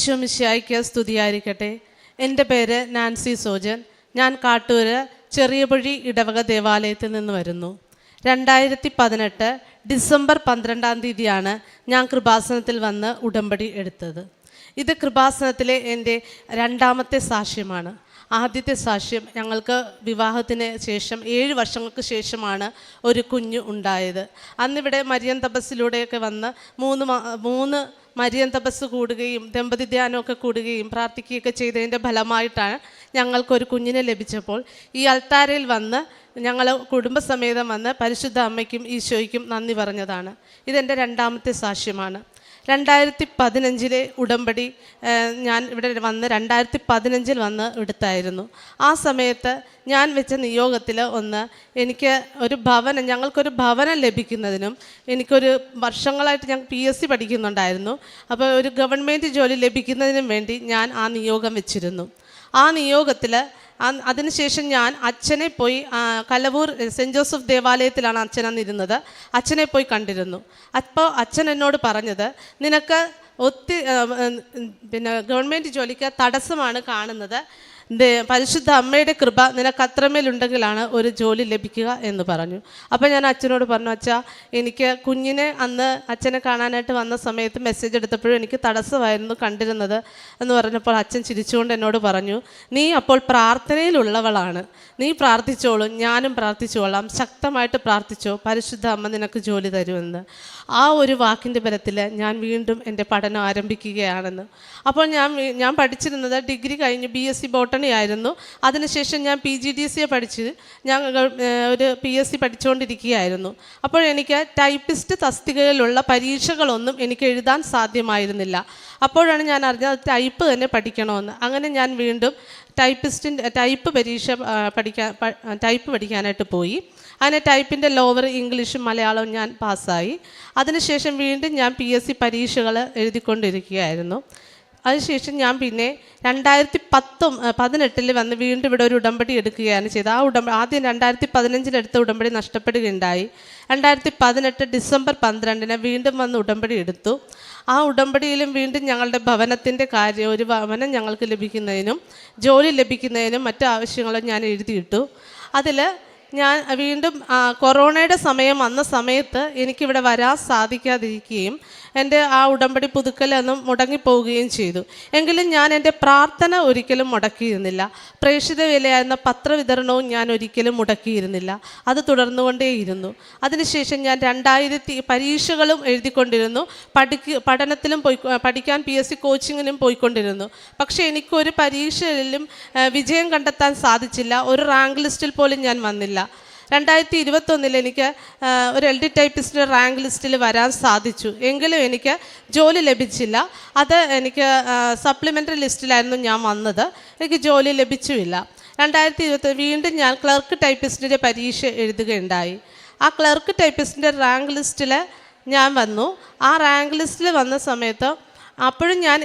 ഈശോ മിശിഹായ്ക്ക് സ്തുതിയായിരിക്കട്ടെ. എൻ്റെ പേര് നാൻസി സോജൻ. ഞാൻ കാട്ടൂര് ചെറിയപുഴി ഇടവക ദേവാലയത്തിൽ നിന്ന് വരുന്നു. 2018 ഡിസംബർ 12 ഞാൻ കൃപാസനത്തിൽ വന്ന് ഉടമ്പടി എടുത്തത്. ഇത് കൃപാസനത്തിലെ എൻ്റെ രണ്ടാമത്തെ സാക്ഷ്യമാണ്. ആദ്യത്തെ സാക്ഷ്യം, ഞങ്ങൾക്ക് വിവാഹത്തിന് ശേഷം 7 വർഷങ്ങൾക്ക് ശേഷമാണ് ഒരു കുഞ്ഞ് ഉണ്ടായത്. അന്നിവിടെ മരിയൻ തപസ്സിലൂടെയൊക്കെ വന്ന് മൂന്ന് മരിയൻ തപസ് കൂടുകയും ദമ്പതി ധ്യാനമൊക്കെ കൂടുകയും പ്രാർത്ഥിക്കുകയൊക്കെ ചെയ്തതിൻ്റെ ഫലമായിട്ടാണ് ഞങ്ങൾക്കൊരു കുഞ്ഞിനെ ലഭിച്ചപ്പോൾ ഈ അൾത്താരയിൽ വന്ന് ഞങ്ങൾ കുടുംബസമേതം വന്ന് പരിശുദ്ധ അമ്മയ്ക്കും ഈശോയ്ക്കും നന്ദി പറഞ്ഞതാണ്. ഇതെൻ്റെ രണ്ടാമത്തെ സാക്ഷ്യമാണ്. 2015 ഉടമ്പടി ഞാൻ ഇവിടെ വന്ന് 2015 വന്ന് എടുത്തായിരുന്നു. ആ സമയത്ത് ഞാൻ വെച്ച നിയോഗത്തിൽ എനിക്ക് ഞങ്ങൾക്കൊരു ഭവനം ലഭിക്കുന്നതിനും എനിക്കൊരു വർഷങ്ങളായിട്ട് ഞാൻ PSC പഠിക്കുന്നുണ്ടായിരുന്നു. അപ്പോൾ ഒരു ഗവൺമെൻറ് ജോലി ലഭിക്കുന്നതിനും വേണ്ടി ഞാൻ ആ നിയോഗം വെച്ചിരുന്നു. ആ നിയോഗത്തിൽ അതിനുശേഷം ഞാൻ അച്ഛനെ പോയി കലവൂർ സെൻറ്റ് ജോസഫ് ദേവാലയത്തിലാണ് അച്ഛൻ അന്നിരുന്നത്. അച്ഛനെ പോയി കണ്ടിരുന്നു. അപ്പോൾ അച്ഛൻ എന്നോട് പറഞ്ഞത്, നിനക്ക് ഗവൺമെൻറ് ജോലിക്ക് തടസ്സമാണ് കാണുന്നത്, പരിശുദ്ധ അമ്മയുടെ കൃപ നിനക്ക് അത്രമേലുണ്ടെങ്കിലാണ് ഒരു ജോലി ലഭിക്കുക എന്ന് പറഞ്ഞു. അപ്പോൾ ഞാൻ അച്ഛനോട് പറഞ്ഞു, അച്ഛാ, എനിക്ക് കുഞ്ഞിനെ അന്ന് അച്ഛനെ കാണാനായിട്ട് വന്ന സമയത്ത് മെസ്സേജ് എടുത്തപ്പോഴും എനിക്ക് തടസ്സമായിരുന്നു കണ്ടിരുന്നത് എന്ന് പറഞ്ഞപ്പോൾ അച്ഛൻ ചിരിച്ചുകൊണ്ട് എന്നോട് പറഞ്ഞു, നീ അപ്പോൾ പ്രാർത്ഥനയിലുള്ളവളാണ്, നീ പ്രാർത്ഥിച്ചോളും, ഞാനും പ്രാർത്ഥിച്ചോളാം, ശക്തമായിട്ട് പ്രാർത്ഥിച്ചോ, പരിശുദ്ധ അമ്മ നിനക്ക് ജോലി തരുമെന്ന്. ആ ഒരു വാക്കിൻ്റെ ബലത്തിൽ ഞാൻ വീണ്ടും എൻ്റെ പഠനം ആരംഭിക്കുകയാണെന്ന്. അപ്പോൾ ഞാൻ പഠിച്ചിരുന്നത് ഡിഗ്രി കഴിഞ്ഞ് BSc ബോട്ടണി ആയിരുന്നു. അതിനുശേഷം ഞാൻ PGDCA പഠിച്ച് ഞാൻ ഒരു PSc പഠിച്ചുകൊണ്ടിരിക്കുകയായിരുന്നു. അപ്പോൾ എനിക്ക് ടൈപ്പിസ്റ്റ് തസ്തികയിലുള്ള പരീക്ഷകളൊന്നും എനിക്ക് എഴുതാൻ സാധ്യമായിരുന്നില്ല. അപ്പോഴാണ് ഞാൻ അറിഞ്ഞത് ടൈപ്പ് തന്നെ പഠിക്കണമെന്ന്. അങ്ങനെ ഞാൻ വീണ്ടും ടൈപ്പ് പരീക്ഷ പഠിക്കാനായിട്ട് പോയി. അങ്ങനെ ടൈപ്പിൻ്റെ ലോവർ ഇംഗ്ലീഷും മലയാളവും ഞാൻ പാസ്സായി. അതിനുശേഷം വീണ്ടും ഞാൻ PSC പരീക്ഷകൾ എഴുതിക്കൊണ്ടിരിക്കുകയായിരുന്നു. അതിനുശേഷം ഞാൻ പിന്നെ 2018 വന്ന് വീണ്ടും ഇവിടെ ഒരു ഉടമ്പടി എടുക്കുകയാണ് ചെയ്തത്. ആദ്യം 2015 എടുത്ത ഉടമ്പടി നഷ്ടപ്പെടുകയുണ്ടായി. 2018 ഡിസംബർ 12 വീണ്ടും വന്ന് ഉടമ്പടി എടുത്തു. ആ ഉടമ്പടിയിലും വീണ്ടും ഞങ്ങളുടെ ഭവനത്തിൻ്റെ കാര്യം, ഒരു ഭവനം ഞങ്ങൾക്ക് ലഭിക്കുന്നതിനും ജോലി ലഭിക്കുന്നതിനും മറ്റു ആവശ്യങ്ങളും ഞാൻ എഴുതിയിട്ടു. അതിൽ ഞാൻ വീണ്ടും കൊറോണയുടെ സമയം വന്ന സമയത്ത് എനിക്കിവിടെ വരാൻ സാധിക്കാതിരിക്കുകയും എൻ്റെ ആ ഉടമ്പടി പുതുക്കലൊന്നും മുടങ്ങിപ്പോവുകയും ചെയ്തു. എങ്കിലും ഞാൻ എൻ്റെ പ്രാർത്ഥന ഒരിക്കലും മുടക്കിയിരുന്നില്ല. പ്രേക്ഷിത വിലയായിരുന്ന പത്രവിതരണവും ഞാൻ ഒരിക്കലും മുടക്കിയിരുന്നില്ല. അത് തുടർന്നുകൊണ്ടേയിരുന്നു. അതിനുശേഷം ഞാൻ പരീക്ഷകളും എഴുതിക്കൊണ്ടിരുന്നു, പഠനത്തിലും പഠിക്കാൻ PSC കോച്ചിങ്ങിനും പോയിക്കൊണ്ടിരുന്നു. പക്ഷേ എനിക്കൊരു പരീക്ഷയിലും വിജയം കണ്ടെത്താൻ സാധിച്ചില്ല. ഒരു റാങ്ക് ലിസ്റ്റിൽ പോലും ഞാൻ വന്നില്ല. 2021 എനിക്ക് ഒരു LD ടൈപ്പിസ്റ്റിൻ്റെ റാങ്ക് ലിസ്റ്റിൽ വരാൻ സാധിച്ചു. എങ്കിലും എനിക്ക് ജോലി ലഭിച്ചില്ല. അത് എനിക്ക് സപ്ലിമെൻ്ററി ലിസ്റ്റിലായിരുന്നു ഞാൻ വന്നത്. എനിക്ക് ജോലി ലഭിച്ചുമില്ല. 2020 വീണ്ടും ഞാൻ ക്ലർക്ക് ടൈപ്പിസ്റ്റിൻ്റെ പരീക്ഷ എഴുതുകയുണ്ടായി. ആ ക്ലർക്ക് ടൈപ്പിസ്റ്റിൻ്റെ റാങ്ക് ലിസ്റ്റിൽ ഞാൻ വന്നു. ആ റാങ്ക് ലിസ്റ്റിൽ വന്ന സമയത്ത് അപ്പോഴും ഞാൻ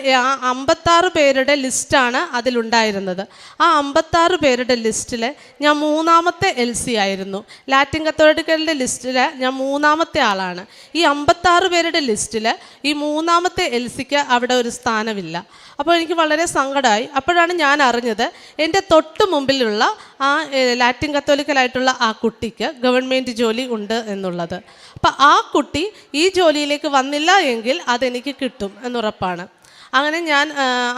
56 പേരുടെ ലിസ്റ്റാണ് അതിലുണ്ടായിരുന്നത്. ആ 56 പേരുടെ ലിസ്റ്റിൽ ഞാൻ 3ാമത്തെ LC ആയിരുന്നു. ലാറ്റിൻ കത്തോലിക്കലിൻ്റെ ലിസ്റ്റിൽ ഞാൻ 3ാമത്തെ ആളാണ്. ഈ 56 പേരുടെ ലിസ്റ്റിൽ ഈ 3ാമത്തെ LCക്ക് അവിടെ ഒരു സ്ഥാനമില്ല. അപ്പോൾ എനിക്ക് വളരെ സങ്കടമായി. അപ്പോഴാണ് ഞാൻ അറിഞ്ഞത് എൻ്റെ തൊട്ട് മുമ്പിലുള്ള ആ ലാറ്റിൻ കത്തോലിക്കലായിട്ടുള്ള ആ കുട്ടിക്ക് ഗവൺമെൻറ് ജോലി ഉണ്ട് എന്നുള്ളത്. അപ്പം ആ കുട്ടി ഈ ജോലിയിലേക്ക് വന്നില്ല എങ്കിൽ അതെനിക്ക് കിട്ടും എന്നുറപ്പാണ്. അങ്ങനെ ഞാൻ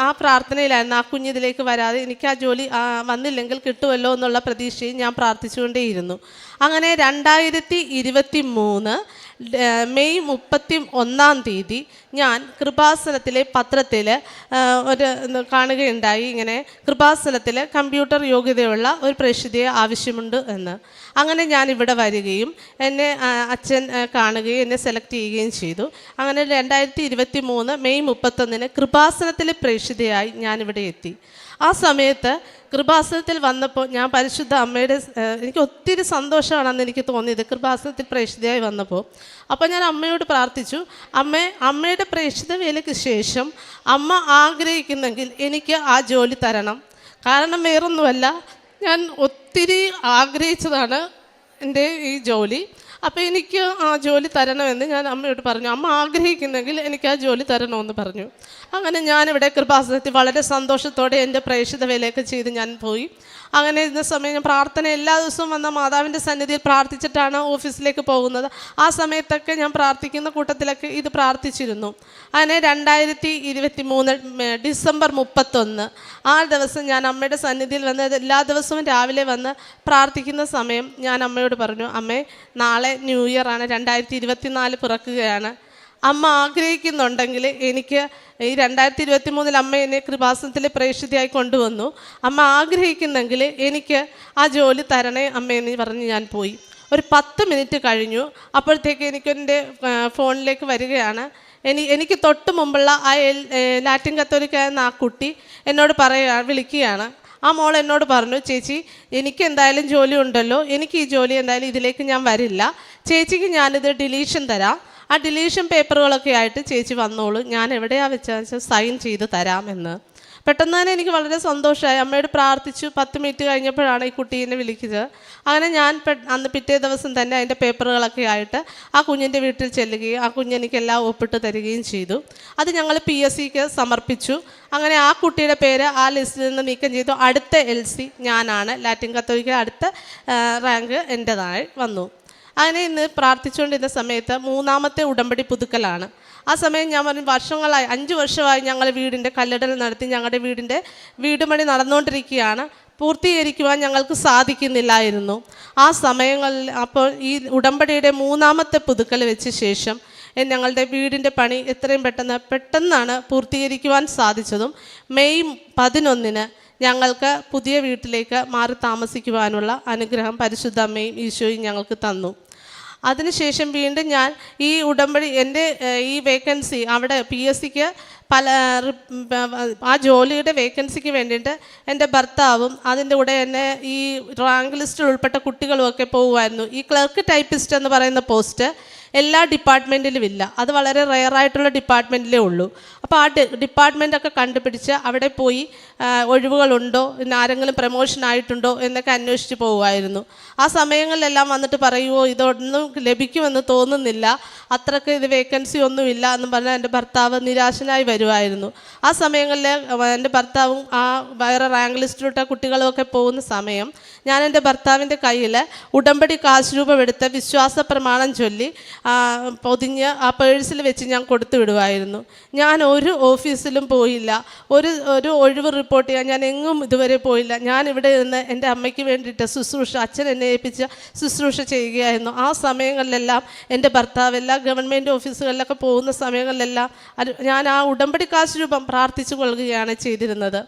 ആ പ്രാർത്ഥനയിലായിരുന്നു. ആ കുഞ്ഞിതിലേക്ക് വരാതെ എനിക്ക് ആ ജോലി വന്നില്ലെങ്കിൽ കിട്ടുമല്ലോ എന്നുള്ള പ്രതീക്ഷയിൽ ഞാൻ പ്രാർത്ഥിച്ചുകൊണ്ടേയിരുന്നു. അങ്ങനെ 2023 മെയ് 31 ഞാൻ കൃപാസനത്തിലെ പത്രത്തിൽ കാണുകയുണ്ടായി, ഇങ്ങനെ കൃപാസനത്തിൽ കമ്പ്യൂട്ടർ യോഗ്യതയുള്ള ഒരു പ്രേക്ഷിതയെ ആവശ്യമുണ്ട് എന്ന്. അങ്ങനെ ഞാൻ ഇവിടെ വരികയും എന്നെ അച്ഛൻ കാണുകയും എന്നെ സെലക്ട് ചെയ്യുകയും ചെയ്തു. അങ്ങനെ 2023 മെയ് 31 കൃപാസനത്തിലെ പ്രേക്ഷിതയായി ഞാനിവിടെ എത്തി. ആ സമയത്ത് കൃപാസനത്തിൽ വന്നപ്പോൾ ഞാൻ പരിശുദ്ധ അമ്മയുടെ എനിക്ക് ഒത്തിരി സന്തോഷമാണെന്ന് എനിക്ക് തോന്നിയത് കൃപാസനത്തിൽ പ്രേക്ഷിതയായി വന്നപ്പോൾ. അപ്പോൾ ഞാൻ അമ്മയോട് പ്രാർത്ഥിച്ചു, അമ്മയുടെ പ്രേക്ഷിത വേലയ്ക്ക് ശേഷം അമ്മ ആഗ്രഹിക്കുന്നെങ്കിൽ എനിക്ക് ആ ജോലി തരണം. കാരണം വേറൊന്നുമല്ല, ഞാൻ ഒത്തിരി ആഗ്രഹിച്ചതാണ് എൻ്റെ ഈ ജോലി. അപ്പോൾ എനിക്ക് ആ ജോലി തരണമെന്ന് ഞാൻ അമ്മയോട് പറഞ്ഞു. അമ്മ ആഗ്രഹിക്കുന്നെങ്കിൽ എനിക്ക് ആ ജോലി തരണമെന്ന് പറഞ്ഞു. അങ്ങനെ ഞാനിവിടെ കൃപാസനത്തിൽ വളരെ സന്തോഷത്തോടെ എൻ്റെ പ്രേക്ഷിത വേലയൊക്കെ ചെയ്ത് ഞാൻ പോയി. അങ്ങനെ ഇരുന്ന സമയം ഞാൻ പ്രാർത്ഥന എല്ലാ ദിവസവും വന്ന മാതാവിൻ്റെ സന്നിധിയിൽ പ്രാർത്ഥിച്ചിട്ടാണ് ഓഫീസിലേക്ക് പോകുന്നത്. ആ സമയത്തൊക്കെ ഞാൻ പ്രാർത്ഥിക്കുന്ന കൂട്ടത്തിലൊക്കെ ഇത് പ്രാർത്ഥിച്ചിരുന്നു. അങ്ങനെ 2023 ഡിസംബർ 31 ആ ദിവസം ഞാൻ അമ്മയുടെ സന്നിധിയിൽ വന്ന് എല്ലാ ദിവസവും രാവിലെ വന്ന് പ്രാർത്ഥിക്കുന്ന സമയം ഞാൻ അമ്മയോട് പറഞ്ഞു, അമ്മേ നാളെ ന്യൂ ഇയർ ആണ്, 2024 പിറക്കുകയാണ്. അമ്മ ആഗ്രഹിക്കുന്നുണ്ടെങ്കിൽ എനിക്ക് ഈ 2023 അമ്മ എന്നെ കൃപാസനത്തിലെ പ്രേക്ഷിതയായി കൊണ്ടുവന്നു. അമ്മ ആഗ്രഹിക്കുന്നെങ്കിൽ എനിക്ക് ആ ജോലി തരണേ അമ്മയെന്ന് പറഞ്ഞ് ഞാൻ പോയി. ഒരു 10 മിനിറ്റ് കഴിഞ്ഞു. അപ്പോഴത്തേക്ക് എനിക്കെൻ്റെ ഫോണിലേക്ക് വരികയാണ്. എനിക്ക് തൊട്ട് മുമ്പുള്ള ആ ലാറ്റിൻ കത്തോലിക്കായെന്ന ആ കുട്ടി എന്നോട് വിളിക്കുകയാണ്. ആ മോൾ എന്നോട് പറഞ്ഞു, ചേച്ചി എനിക്ക് എന്തായാലും ജോലി ഉണ്ടല്ലോ, എനിക്ക് ഈ ജോലി എന്തായാലും ഇതിലേക്ക് ഞാൻ വരില്ല, ചേച്ചിക്ക് ഞാനിത് ഡിലീഷൻ തരാം, ആ ഡിലീഷൻ പേപ്പറുകളൊക്കെ ആയിട്ട് ചേച്ചി വന്നോളൂ, ഞാൻ എവിടെയാണ് വെച്ചാൽ സൈൻ ചെയ്ത് തരാമെന്ന്. പെട്ടെന്ന് തന്നെ എനിക്ക് വളരെ സന്തോഷമായി. അമ്മയോട് പ്രാർത്ഥിച്ചു. 10 മിനിറ്റ് കഴിഞ്ഞപ്പോഴാണ് ഈ കുട്ടീനെ വിളിക്കുന്നത്. അങ്ങനെ ഞാൻ അന്ന് പിറ്റേ ദിവസം തന്നെ അതിൻ്റെ പേപ്പറുകളൊക്കെ ആയിട്ട് ആ കുഞ്ഞിൻ്റെ വീട്ടിൽ ചെല്ലുകയും ആ കുഞ്ഞെനിക്കെല്ലാം ഒപ്പിട്ട് തരികയും ചെയ്തു. അത് ഞങ്ങൾ PSCക്ക് സമർപ്പിച്ചു. അങ്ങനെ ആ കുട്ടിയുടെ പേര് ആ ലിസ്റ്റിൽ നിന്ന് നീക്കം ചെയ്തു. അടുത്ത LC ഞാനാണ്. ലാറ്റിൻ കത്തോലിക്ക അടുത്ത റാങ്ക് എൻ്റെതായി വന്നു. അങ്ങനെ ഇന്ന് പ്രാർത്ഥിച്ചുകൊണ്ടിരുന്ന സമയത്ത് 3ാമത്തെ ഉടമ്പടി പുതുക്കലാണ്. ആ സമയം ഞാൻ പറഞ്ഞു, വർഷങ്ങളായി 5 വർഷമായി ഞങ്ങൾ വീടിൻ്റെ കല്ലിടൽ നടത്തി, ഞങ്ങളുടെ വീട് പണി നടന്നുകൊണ്ടിരിക്കുകയാണ്, പൂർത്തീകരിക്കുവാൻ ഞങ്ങൾക്ക് സാധിക്കുന്നില്ലായിരുന്നു. ആ സമയങ്ങളിൽ അപ്പോൾ ഈ ഉടമ്പടിയുടെ 3ാമത്തെ പുതുക്കൽ വെച്ച ശേഷം ഞങ്ങളുടെ വീടിൻ്റെ പണി എത്രയും പെട്ടെന്നാണ് പൂർത്തീകരിക്കുവാൻ സാധിച്ചതും മെയ് 11 ഞങ്ങൾക്ക് പുതിയ വീട്ടിലേക്ക് മാറി താമസിക്കുവാനുള്ള അനുഗ്രഹം പരിശുദ്ധ അമ്മയും ഈശോയും ഞങ്ങൾക്ക് തന്നു. അതിനുശേഷം വീണ്ടും ഞാൻ ഈ ഉടമ്പടി എൻ്റെ ഈ വേക്കൻസി അവിടെ PSCക്ക് ആ ജോലിയുടെ വേക്കൻസിക്ക് വേണ്ടിയിട്ട് എൻ്റെ ഭർത്താവും അതിൻ്റെ കൂടെ എന്നെ ഈ റാങ്ക് ലിസ്റ്റിൽ ഉൾപ്പെട്ട കുട്ടികളുമൊക്കെ പോകുമായിരുന്നു. ഈ ക്ലർക്ക് ടൈപ്പിസ്റ്റ് എന്ന് പറയുന്ന പോസ്റ്റ് എല്ലാ ഡിപ്പാർട്ട്മെൻറ്റിലും ഇല്ല, അത് വളരെ റെയറായിട്ടുള്ള ഡിപ്പാർട്ട്മെൻറ്റിലേ ഉള്ളൂ. അപ്പോൾ ആ ഡിപ്പാർട്ട്മെൻറ്റൊക്കെ കണ്ടുപിടിച്ച് അവിടെ പോയി ഒഴിവുകളുണ്ടോ, പിന്നെ ആരെങ്കിലും പ്രമോഷൻ ആയിട്ടുണ്ടോ എന്നൊക്കെ അന്വേഷിച്ച് പോകുമായിരുന്നു. ആ സമയങ്ങളിലെല്ലാം വന്നിട്ട് പറയുമോ ഇതൊന്നും ലഭിക്കുമെന്ന് തോന്നുന്നില്ല, അത്രയ്ക്ക് ഇത് വേക്കൻസി ഒന്നുമില്ല എന്ന് പറഞ്ഞാൽ എൻ്റെ ഭർത്താവ് നിരാശനായി വരുമായിരുന്നു. ആ സമയങ്ങളിൽ എൻ്റെ ഭർത്താവും ആ വേറെ റാങ്ക് ലിസ്റ്റിലിട്ട കുട്ടികളുമൊക്കെ പോകുന്ന സമയം ഞാൻ എൻ്റെ ഭർത്താവിൻ്റെ കയ്യിൽ ഉടമ്പടി കാശ് രൂപമെടുത്ത് വിശ്വാസ പ്രമാണം ചൊല്ലി പൊതിഞ്ഞ് ആ പേഴ്സിൽ വെച്ച് ഞാൻ കൊടുത്തു വിടുമായിരുന്നു. ഞാൻ ഒരു ഓഫീസിലും പോയില്ല, ഒരു ഒഴിവ് റിപ്പോർട്ട് ചെയ്യാൻ ഞാൻ എങ്ങും ഇതുവരെ പോയില്ല. ഞാൻ ഇവിടെ നിന്ന് എൻ്റെ അമ്മയ്ക്ക് വേണ്ടിയിട്ട് അച്ഛൻ എന്നെ ഏൽപ്പിച്ച ശുശ്രൂഷ ചെയ്യുകയായിരുന്നു. ആ സമയങ്ങളിലെല്ലാം എൻ്റെ ഭർത്താവ് എല്ലാ ഗവൺമെൻറ് ഓഫീസുകളിലൊക്കെ പോകുന്ന സമയങ്ങളിലെല്ലാം ഞാൻ ആ ഉടമ്പടി കാശ് രൂപം പ്രാർത്ഥിച്ചു കൊള്ളുകയാണ് ചെയ്തിരുന്നത്.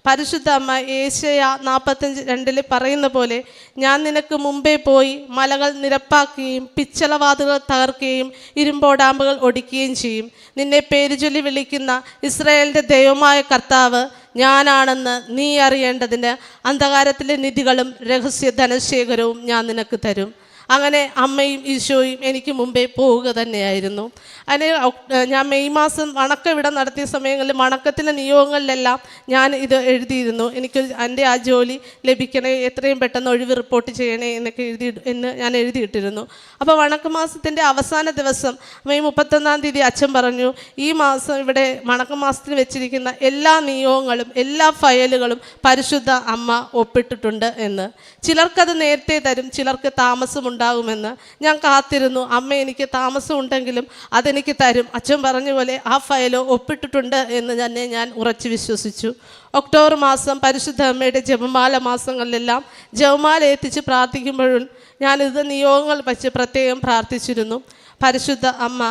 പരിശുദ്ധ അമ്മ ഏശയ്യ 45:2 പറയുന്ന പോലെ, ഞാൻ നിനക്ക് മുമ്പേ പോയി മലകൾ നിരപ്പാക്കുകയും പിച്ചളവാതുകൾ തകർക്കുകയും ഇരുമ്പോടാമ്പുകൾ ഒടിക്കുകയും ചെയ്യും. നിന്നെ പേരുചൊല്ലി വിളിക്കുന്ന ഇസ്രായേലിൻ്റെ ദൈവമായ കർത്താവ് ഞാനാണെന്ന് നീ അറിയേണ്ടതിന് അന്ധകാരത്തിലെ നിധികളും രഹസ്യ ധനശേഖരവും ഞാൻ നിനക്ക് തരും. അങ്ങനെ അമ്മയും ഈശോയും എനിക്ക് മുമ്പേ പോവുക തന്നെയായിരുന്നു. അതിന് ഞാൻ മെയ് മാസം വണക്കം ഇവിടെ നടത്തിയ സമയങ്ങളിൽ വണക്കത്തിലെ നിയോഗങ്ങളിലെല്ലാം ഞാൻ ഇത് എഴുതിയിരുന്നു. എനിക്ക് എൻ്റെ ആ ജോലി ലഭിക്കണേ, എത്രയും പെട്ടെന്ന് ഒഴിവ് റിപ്പോർട്ട് ചെയ്യണേ എന്നൊക്കെ ഞാൻ എഴുതിയിട്ടിരുന്നു. അപ്പോൾ വണക്കമാസത്തിൻ്റെ അവസാന ദിവസം മെയ് 31 അച്ഛൻ പറഞ്ഞു, ഈ മാസം ഇവിടെ വണക്കമാസത്തിന് വെച്ചിരിക്കുന്ന എല്ലാ നിയോഗങ്ങളും എല്ലാ ഫയലുകളും പരിശുദ്ധ അമ്മ ഒപ്പിട്ടിട്ടുണ്ട് എന്ന്. ചിലർക്കത് നേരത്തെ തരും, ചിലർക്ക് താമസമുണ്ടാകുമെന്ന്. ഞാൻ കാത്തിരുന്നു. അമ്മ എനിക്ക് താമസം ഉണ്ടെങ്കിലും അതെനിക്ക് തരും. അച്ഛൻ പറഞ്ഞ പോലെ ആ ഫയലോ ഒപ്പിട്ടിട്ടുണ്ട് എന്ന് തന്നെ ഞാൻ ഉറച്ചു വിശ്വസിച്ചു. ഒക്ടോബർ മാസം പരിശുദ്ധ അമ്മയുടെ ജപമാല മാസങ്ങളിലെല്ലാം ജപമാല എത്തിച്ച് പ്രാർത്ഥിക്കുമ്പോഴും ഞാനിത് നിയോഗങ്ങൾ വച്ച് പ്രത്യേകം പ്രാർത്ഥിച്ചിരുന്നു. പരിശുദ്ധ അമ്മ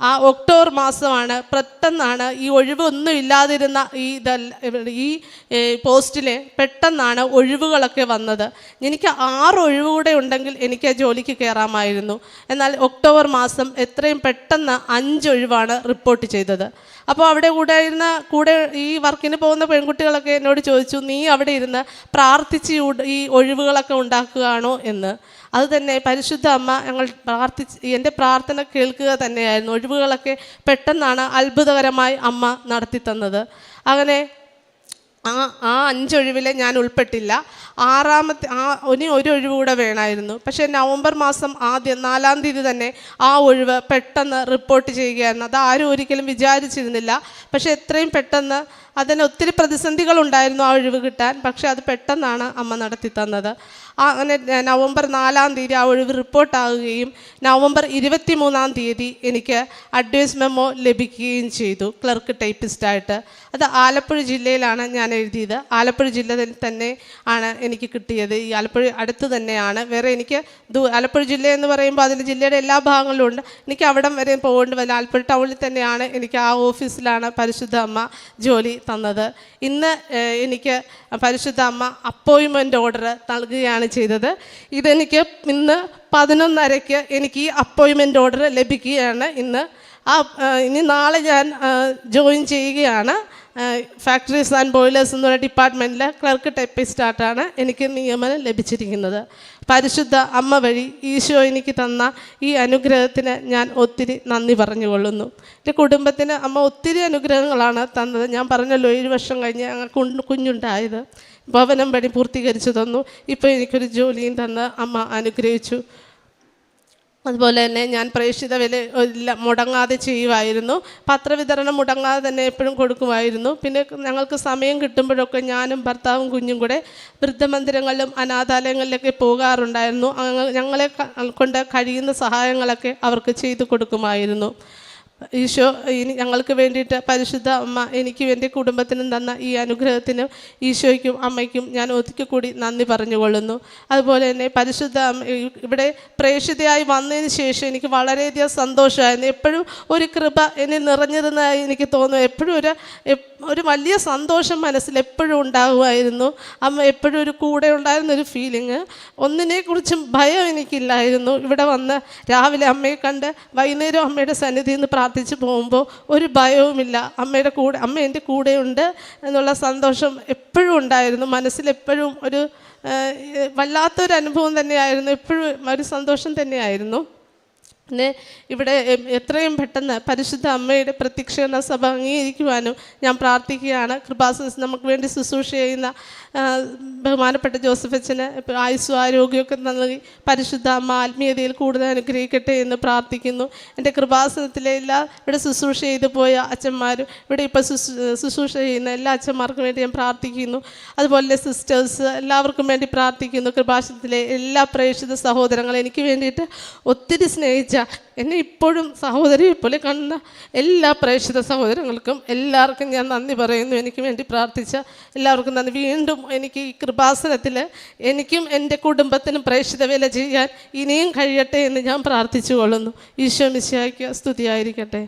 ആ ഒക്ടോബർ മാസമാണ് പെട്ടെന്നാണ് ഈ ഒഴിവൊന്നും ഇല്ലാതിരുന്ന ഈ പോസ്റ്റിൽ പെട്ടെന്നാണ് ഒഴിവുകളൊക്കെ വന്നത്. എനിക്ക് 6 ഒഴിവ് കൂടെ ഉണ്ടെങ്കിൽ എനിക്ക് ആ ജോലിക്ക് കയറാമായിരുന്നു. എന്നാൽ ഒക്ടോബർ മാസം എത്രയും പെട്ടെന്ന് 5 ഒഴിവാണ് റിപ്പോർട്ട് ചെയ്തത്. അപ്പോൾ അവിടെ കൂടെ ഈ വർക്കിന് പോകുന്ന പെൺകുട്ടികളൊക്കെ എന്നോട് ചോദിച്ചു, നീ അവിടെ ഇരുന്ന് പ്രാർത്ഥിച്ച് ഈ ഒഴിവുകളൊക്കെ ഉണ്ടാക്കുകയാണോ എന്ന്. അതുതന്നെ പരിശുദ്ധ അമ്മ ഞങ്ങൾ എൻ്റെ പ്രാർത്ഥന കേൾക്കുക തന്നെയായിരുന്നു. ഒഴിവുകളൊക്കെ പെട്ടെന്നാണ് അത്ഭുതകരമായി അമ്മ നടത്തി തന്നത്. അങ്ങനെ ആ ആ 5 ഒഴിവിൽ ഞാൻ ഉൾപ്പെട്ടില്ല. ഇനി ഒരു ഒഴിവ് കൂടെ വേണമായിരുന്നു. പക്ഷേ നവംബർ മാസം ആദ്യം 4-ാം തീയതി തന്നെ ആ ഒഴിവ് പെട്ടെന്ന് റിപ്പോർട്ട് ചെയ്യുകയായിരുന്നു. അത് ആരും ഒരിക്കലും വിചാരിച്ചിരുന്നില്ല. പക്ഷേ എത്രയും പെട്ടെന്ന് അതിന് ഒത്തിരി പ്രതിസന്ധികളുണ്ടായിരുന്നു ആ ഒഴിവ് കിട്ടാൻ. പക്ഷേ അത് പെട്ടെന്നാണ് അമ്മ നടത്തി തന്നത്. അങ്ങനെ നവംബർ 4-ാം തീയതി ആ ഒഴിവ് റിപ്പോർട്ടാകുകയും നവംബർ 23-ാം തീയതി എനിക്ക് അഡ്വൈസ് മെമ്മോ ലഭിക്കുകയും ചെയ്തു, ക്ലർക്ക് ടൈപ്പിസ്റ്റായിട്ട്. അത് ആലപ്പുഴ ജില്ലയിലാണ് ഞാൻ എഴുതിയത്. ആലപ്പുഴ ജില്ലയിൽ തന്നെ ആണ് എനിക്ക് കിട്ടിയത്. ഈ ആലപ്പുഴ അടുത്ത് തന്നെയാണ്. വേറെ എനിക്ക് ആലപ്പുഴ ജില്ല എന്ന് പറയുമ്പോൾ അതിൽ ജില്ലയുടെ എല്ലാ ഭാഗങ്ങളിലും ഉണ്ട്. എനിക്ക് അവിടം വരെ പോകേണ്ടി വരില്ല. ആലപ്പുഴ ടൗണിൽ തന്നെയാണ് എനിക്ക് ആ ഓഫീസിലാണ് പരിശുദ്ധ അമ്മ ജോലി തന്നത്. ഇന്ന് എനിക്ക് പരിശുദ്ധ അമ്മ അപ്പോയിൻമെൻ്റ് ഓർഡർ നൽകുകയാണ് ചെയ്തത്. ഇതെനിക്ക് ഇന്ന് 11:30 എനിക്ക് ഈ അപ്പോയിൻമെൻ്റ് ഓർഡർ ലഭിക്കുകയാണ്. ഇനി നാളെ ഞാൻ ജോയിൻ ചെയ്യുകയാണ്. ഫാക്ടറീസ് ആൻഡ് ബോയിലേഴ്സ് എന്നുള്ള ഡിപ്പാർട്ട്മെൻറ്റിൽ ക്ലർക്ക് ടൈപ്പിസ്റ്റായിട്ടാണ് എനിക്ക് നിയമനം ലഭിച്ചിരിക്കുന്നത്. പരിശുദ്ധ അമ്മ വഴി ഈശോ എനിക്ക് തന്ന ഈ അനുഗ്രഹത്തിന് ഞാൻ ഒത്തിരി നന്ദി പറഞ്ഞുകൊള്ളുന്നു. എൻ്റെ കുടുംബത്തിന് അമ്മ ഒത്തിരി അനുഗ്രഹങ്ങളാണ് തന്നത്. ഞാൻ പറഞ്ഞല്ലോ 7 വർഷം കഴിഞ്ഞ് ഞങ്ങൾക്ക് കുഞ്ഞുണ്ടായത്. ഭവനം പണി പൂർത്തീകരിച്ചു തന്നു. ഇപ്പോൾ എനിക്കൊരു ജോലിയും തന്ന് അമ്മ അനുഗ്രഹിച്ചു. അതുപോലെ തന്നെ ഞാൻ പ്രേക്ഷിത വില മുടങ്ങാതെ ചെയ്യുമായിരുന്നു. പത്രവിതരണം മുടങ്ങാതെ തന്നെ എപ്പോഴും കൊടുക്കുമായിരുന്നു. പിന്നെ ഞങ്ങൾക്ക് സമയം കിട്ടുമ്പോഴൊക്കെ ഞാനും ഭർത്താവും കുഞ്ഞും കൂടെ വൃദ്ധമന്ദിരങ്ങളിലും അനാഥാലയങ്ങളിലൊക്കെ പോകാറുണ്ടായിരുന്നു. ഞങ്ങളെ കൊണ്ട് കഴിയുന്ന സഹായങ്ങളൊക്കെ അവർക്ക് ചെയ്തു കൊടുക്കുമായിരുന്നു. ഈശോ ഞങ്ങൾക്ക് വേണ്ടിയിട്ട് പരിശുദ്ധ അമ്മ എനിക്ക് എൻ്റെ കുടുംബത്തിനും തന്ന ഈ അനുഗ്രഹത്തിനും ഈശോയ്ക്കും അമ്മയ്ക്കും ഞാൻ ഒത്തിരി കൂടി നന്ദി പറഞ്ഞുകൊള്ളുന്നു. അതുപോലെ തന്നെ പരിശുദ്ധ അമ്മ ഇവിടെ പ്രേക്ഷിതയായി വന്നതിന് ശേഷം എനിക്ക് വളരെയധികം സന്തോഷമായിരുന്നു. എപ്പോഴും ഒരു കൃപ എന്നെ നിറഞ്ഞിരുന്നതായി എനിക്ക് തോന്നുന്നു. എപ്പോഴും ഒരു വലിയ സന്തോഷം മനസ്സിൽ എപ്പോഴും ഉണ്ടാകുമായിരുന്നു. അമ്മ എപ്പോഴും ഒരു കൂടെ ഉണ്ടായിരുന്നൊരു ഫീലിങ്. ഒന്നിനെക്കുറിച്ചും ഭയം എനിക്കില്ലായിരുന്നു. ഇവിടെ വന്ന് രാവിലെ അമ്മയെ കണ്ട് വൈകുന്നേരം അമ്മയുടെ സന്നിധിയിൽ നിന്ന് പ്രാർത്ഥിച്ച് പോകുമ്പോൾ ഒരു ഭയവുമില്ല. അമ്മ എൻ്റെ കൂടെയുണ്ട് എന്നുള്ള സന്തോഷം എപ്പോഴും ഉണ്ടായിരുന്നു. മനസ്സിലെപ്പോഴും ഒരു വല്ലാത്തൊരു അനുഭവം തന്നെയായിരുന്നു. എപ്പോഴും ഒരു സന്തോഷം തന്നെയായിരുന്നു. പിന്നെ ഇവിടെ എത്രയും പെട്ടെന്ന് പരിശുദ്ധ അമ്മയുടെ പ്രത്യക്ഷീകരണ സഭ അംഗീകരിക്കുവാനും ഞാൻ പ്രാർത്ഥിക്കുകയാണ്. കൃപാസന നമുക്ക് വേണ്ടി ശുശ്രൂഷ ചെയ്യുന്ന ബഹുമാനപ്പെട്ട ജോസഫ് അച്ഛന് ആയുസ്സും ആരോഗ്യമൊക്കെ നൽകി പരിശുദ്ധ അമ്മ ആത്മീയതയിൽ കൂടുതൽ അനുഗ്രഹിക്കട്ടെ എന്ന് പ്രാർത്ഥിക്കുന്നു. എൻ്റെ കൃപാസനത്തിലെ ഇവിടെ ശുശ്രൂഷ ചെയ്തു പോയ അച്ഛന്മാരും ഇവിടെ ഇപ്പോൾ ശുശ്രൂഷ ചെയ്യുന്ന എല്ലാ അച്ഛന്മാർക്കും വേണ്ടി ഞാൻ പ്രാർത്ഥിക്കുന്നു. അതുപോലെ സിസ്റ്റേഴ്സ് എല്ലാവർക്കും വേണ്ടി പ്രാർത്ഥിക്കുന്നു. കൃപാസനത്തിലെ എല്ലാ പ്രേക്ഷിത സഹോദരങ്ങളും എനിക്ക് വേണ്ടിയിട്ട് ഒത്തിരി സ്നേഹിച്ച എന്നെ ഇപ്പോഴും സഹോദരിയെ പോലെ കാണുന്ന എല്ലാ പ്രേക്ഷിത സഹോദരങ്ങൾക്കും എല്ലാവർക്കും ഞാൻ നന്ദി പറയുന്നു. എനിക്ക് വേണ്ടി പ്രാർത്ഥിച്ച എല്ലാവർക്കും നന്ദി. വീണ്ടും എനിക്ക് ഈ കൃപാസനത്തിൽ എനിക്കും എൻ്റെ കുടുംബത്തിനും പ്രേക്ഷിത വേല ചെയ്യാൻ ഇനിയും കഴിയട്ടെ എന്ന് ഞാൻ പ്രാർത്ഥിച്ചു കൊള്ളുന്നു. ഈശോ മിശിഹായ്ക്ക് സ്തുതിയായിരിക്കട്ടെ.